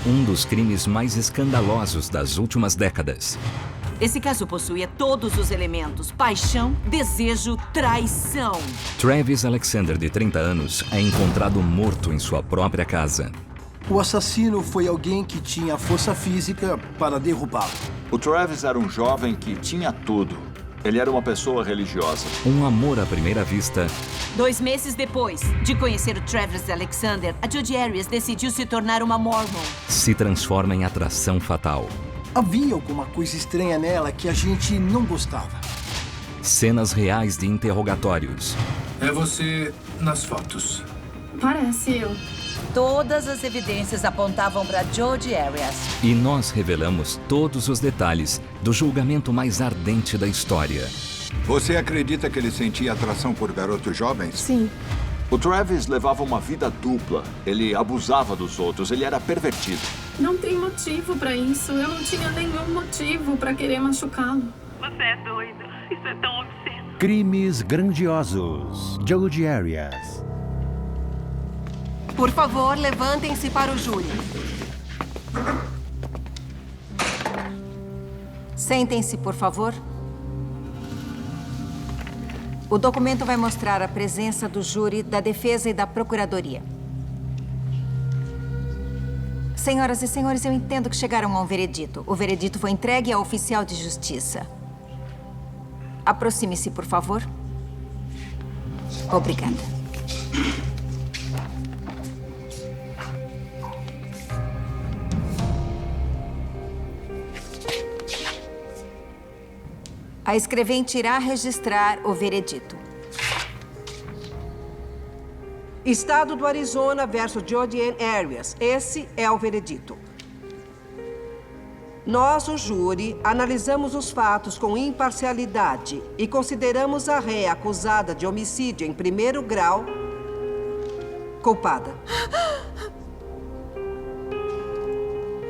Um dos crimes mais escandalosos das últimas décadas. Esse caso possuía todos os elementos: paixão, desejo, traição. Travis Alexander, de 30 anos, é encontrado morto em sua própria casa. O assassino foi alguém que tinha força física para derrubá-lo. O Travis era um jovem que tinha tudo. Ele era uma pessoa religiosa. Um amor à primeira vista. 2 meses depois de conhecer o Travis Alexander, a Jodi Arias decidiu se tornar uma Mormon. Se transforma em atração fatal. Havia alguma coisa estranha nela que a gente não gostava. Cenas reais de interrogatórios. É você nas fotos. Parece eu. Todas as evidências apontavam para Jodi Arias. E nós revelamos todos os detalhes do julgamento mais ardente da história. Você acredita que ele sentia atração por garotos jovens? Sim. O Travis levava uma vida dupla. Ele abusava dos outros, ele era pervertido. Não tem motivo pra isso. Eu não tinha nenhum motivo pra querer machucá-lo. Você é doido. Isso é tão obsceno. Crimes grandiosos. Jodi Arias. Por favor, levantem-se para o júri. Sentem-se, por favor. O documento vai mostrar a presença do júri, da defesa e da procuradoria. Senhoras e senhores, eu entendo que chegaram a um veredito. O veredito foi entregue ao oficial de justiça. Aproxime-se, por favor. Obrigada. A escrevente irá registrar o veredito. Estado do Arizona versus Jodi Arias. Esse é o veredito. Nós, o júri, analisamos os fatos com imparcialidade e consideramos a réia acusada de homicídio em primeiro grau culpada.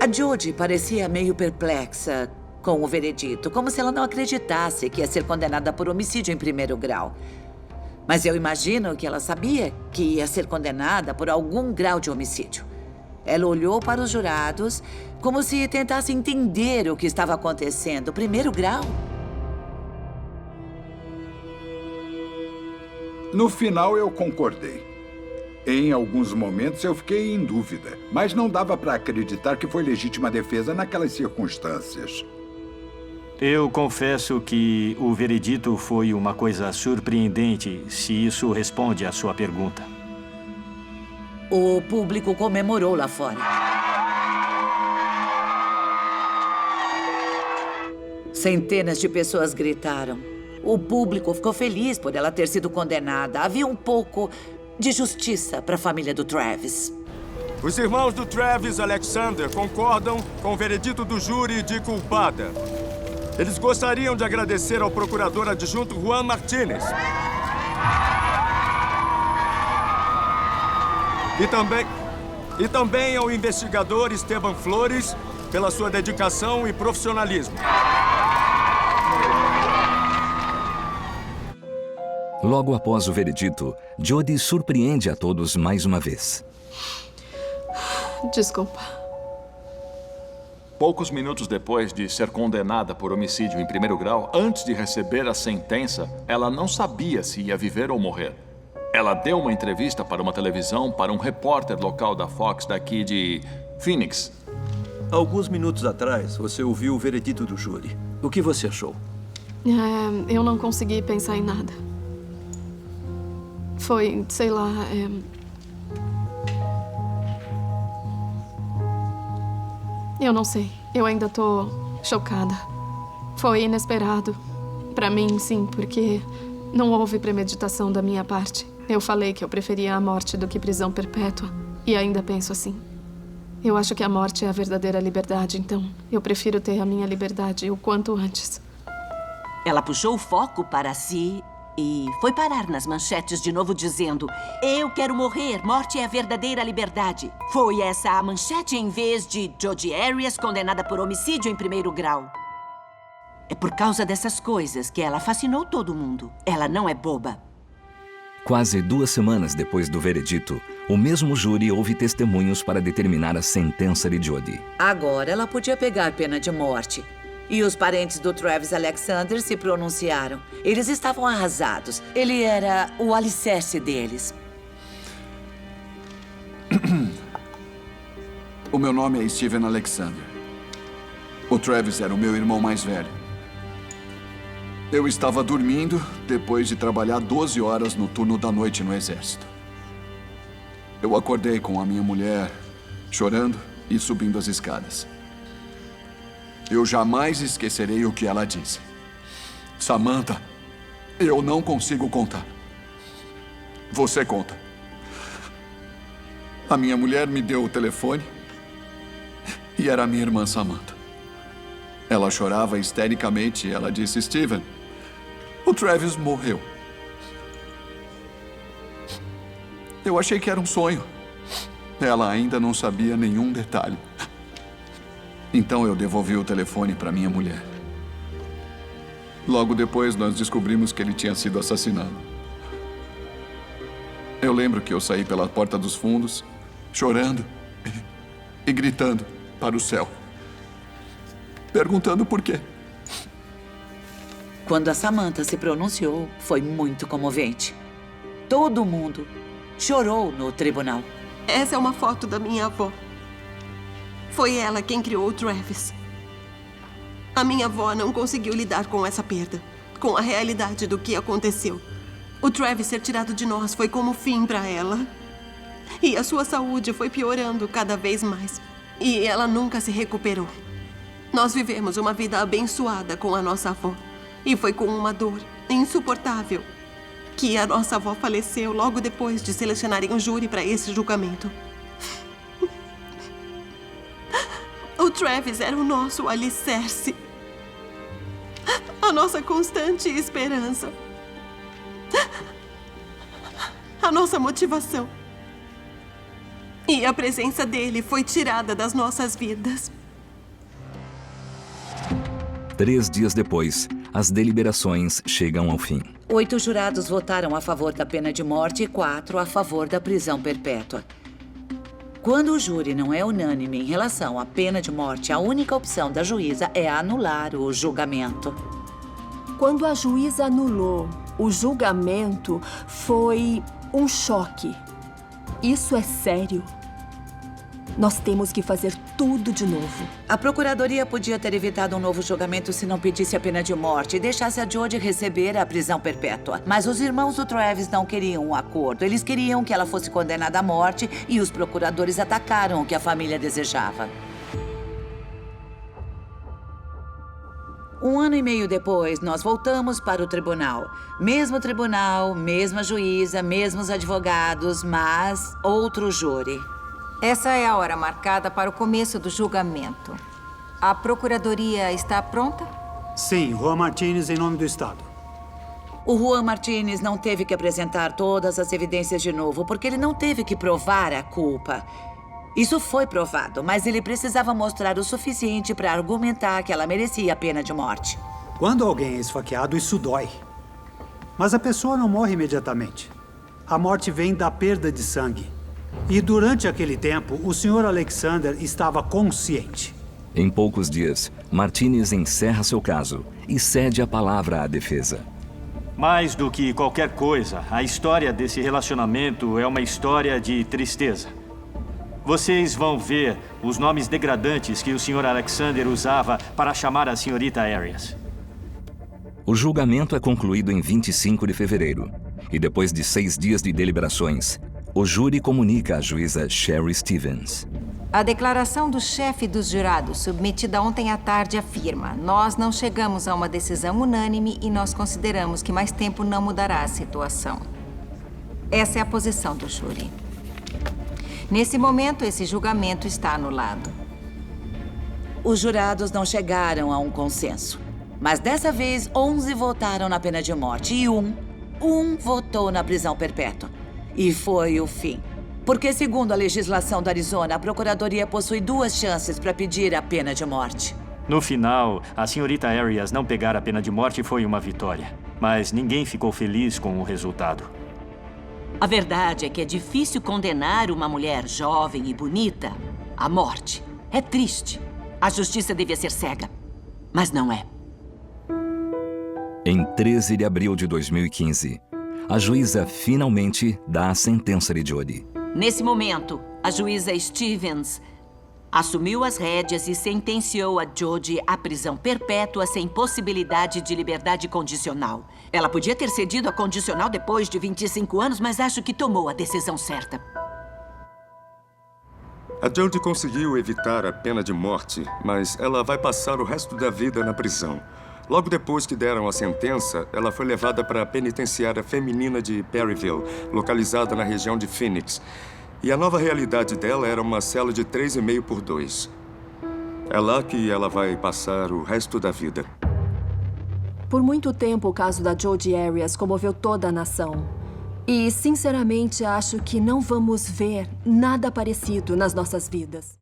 A Jodi parecia meio perplexa com o veredito, como se ela não acreditasse que ia ser condenada por homicídio em primeiro grau. Mas eu imagino que ela sabia que ia ser condenada por algum grau de homicídio. Ela olhou para os jurados como se tentasse entender o que estava acontecendo. Primeiro grau? No final, eu concordei. Em alguns momentos, eu fiquei em dúvida, mas não dava para acreditar que foi legítima defesa naquelas circunstâncias. Eu confesso que o veredito foi uma coisa surpreendente, se isso responde à sua pergunta. O público comemorou lá fora. Centenas de pessoas gritaram. O público ficou feliz por ela ter sido condenada. Havia um pouco de justiça para a família do Travis. Os irmãos do Travis Alexander concordam com o veredito do júri de culpada. Eles gostariam de agradecer ao procurador adjunto Juan Martínez. E também ao investigador Esteban Flores pela sua dedicação e profissionalismo. Logo após o veredito, Jodi surpreende a todos mais uma vez. Desculpa. Poucos minutos depois de ser condenada por homicídio em primeiro grau, antes de receber a sentença, ela não sabia se ia viver ou morrer. Ela deu uma entrevista para uma televisão para um repórter local da Fox daqui de Phoenix. Alguns minutos atrás, você ouviu o veredito do júri. O que você achou? Eu não consegui pensar em nada. Foi, sei lá, eu não sei. Eu ainda tô chocada. Foi inesperado. Pra mim, sim, porque não houve premeditação da minha parte. Eu falei que eu preferia a morte do que prisão perpétua. E ainda penso assim. Eu acho que a morte é a verdadeira liberdade, então eu prefiro ter a minha liberdade o quanto antes. Ela puxou o foco para si e foi parar nas manchetes de novo dizendo: "Eu quero morrer, morte é a verdadeira liberdade." Foi essa a manchete em vez de Jodi Arias condenada por homicídio em primeiro grau. É por causa dessas coisas que ela fascinou todo mundo. Ela não é boba. Quase 2 semanas depois do veredito, o mesmo júri houve testemunhos para determinar a sentença de Jody. Agora ela podia pegar a pena de morte. E os parentes do Travis Alexander se pronunciaram. Eles estavam arrasados. Ele era o alicerce deles. O meu nome é Steven Alexander. O Travis era o meu irmão mais velho. Eu estava dormindo depois de trabalhar 12 horas no turno da noite no exército. Eu acordei com a minha mulher chorando e subindo as escadas. Eu jamais esquecerei o que ela disse. Samantha, eu não consigo contar. Você conta. A minha mulher me deu o telefone e era a minha irmã Samantha. Ela chorava histericamente e ela disse, Steven, o Travis morreu. Eu achei que era um sonho. Ela ainda não sabia nenhum detalhe. Então eu devolvi o telefone para minha mulher. Logo depois nós descobrimos que ele tinha sido assassinado. Eu lembro que eu saí pela porta dos fundos, chorando e gritando para o céu, perguntando por quê. Quando a Samantha se pronunciou, foi muito comovente. Todo mundo chorou no tribunal. Essa é uma foto da minha avó. Foi ela quem criou o Travis. A minha avó não conseguiu lidar com essa perda, com a realidade do que aconteceu. O Travis ser tirado de nós foi como fim para ela. E a sua saúde foi piorando cada vez mais. E ela nunca se recuperou. Nós vivemos uma vida abençoada com a nossa avó. E foi com uma dor insuportável que a nossa avó faleceu logo depois de selecionarem um júri para esse julgamento. O Travis era o nosso alicerce. A nossa constante esperança. A nossa motivação. E a presença dele foi tirada das nossas vidas. 3 dias depois, as deliberações chegam ao fim. 8 jurados votaram a favor da pena de morte e 4 a favor da prisão perpétua. Quando o júri não é unânime em relação à pena de morte, a única opção da juíza é anular o julgamento. Quando a juíza anulou o julgamento, foi um choque. Isso é sério. Nós temos que fazer tudo de novo. A procuradoria podia ter evitado um novo julgamento se não pedisse a pena de morte e deixasse a Jody receber a prisão perpétua. Mas os irmãos do Travis não queriam um acordo. Eles queriam que ela fosse condenada à morte e os procuradores atacaram o que a família desejava. 1 ano e meio depois, nós voltamos para o tribunal. Mesma juíza, mesmos advogados, mas outro júri. Essa é a hora marcada para o começo do julgamento. A procuradoria está pronta? Sim, Juan Martínez em nome do Estado. O Juan Martínez não teve que apresentar todas as evidências de novo, porque ele não teve que provar a culpa. Isso foi provado, mas ele precisava mostrar o suficiente para argumentar que ela merecia a pena de morte. Quando alguém é esfaqueado, isso dói. Mas a pessoa não morre imediatamente. A morte vem da perda de sangue. E durante aquele tempo, o Sr. Alexander estava consciente. Em poucos dias, Martínez encerra seu caso e cede a palavra à defesa. Mais do que qualquer coisa, a história desse relacionamento é uma história de tristeza. Vocês vão ver os nomes degradantes que o Sr. Alexander usava para chamar a Srta. Arias. O julgamento é concluído em 25 de fevereiro. E depois de 6 dias de deliberações, o júri comunica à juíza Sherry Stevens. A declaração do chefe dos jurados, submetida ontem à tarde, afirma: nós não chegamos a uma decisão unânime e nós consideramos que mais tempo não mudará a situação. Essa é a posição do júri. Nesse momento, esse julgamento está anulado. Os jurados não chegaram a um consenso. Mas dessa vez, 11 votaram na pena de morte e um votou na prisão perpétua. E foi o fim. Porque, segundo a legislação do Arizona, a procuradoria possui 2 chances para pedir a pena de morte. No final, a Srta. Arias não pegar a pena de morte foi uma vitória. Mas ninguém ficou feliz com o resultado. A verdade é que é difícil condenar uma mulher jovem e bonita à morte. É triste. A justiça devia ser cega, mas não é. Em 13 de abril de 2015, a juíza finalmente dá a sentença de Jody. Nesse momento, a juíza Stevens assumiu as rédeas e sentenciou a Jody à prisão perpétua sem possibilidade de liberdade condicional. Ela podia ter cedido a condicional depois de 25 anos, mas acho que tomou a decisão certa. A Jody conseguiu evitar a pena de morte, mas ela vai passar o resto da vida na prisão. Logo depois que deram a sentença, ela foi levada para a penitenciária feminina de Perryville, localizada na região de Phoenix. E a nova realidade dela era uma cela de 3,5 por 2. É lá que ela vai passar o resto da vida. Por muito tempo, o caso da Jodi Arias comoveu toda a nação. E, sinceramente, acho que não vamos ver nada parecido nas nossas vidas.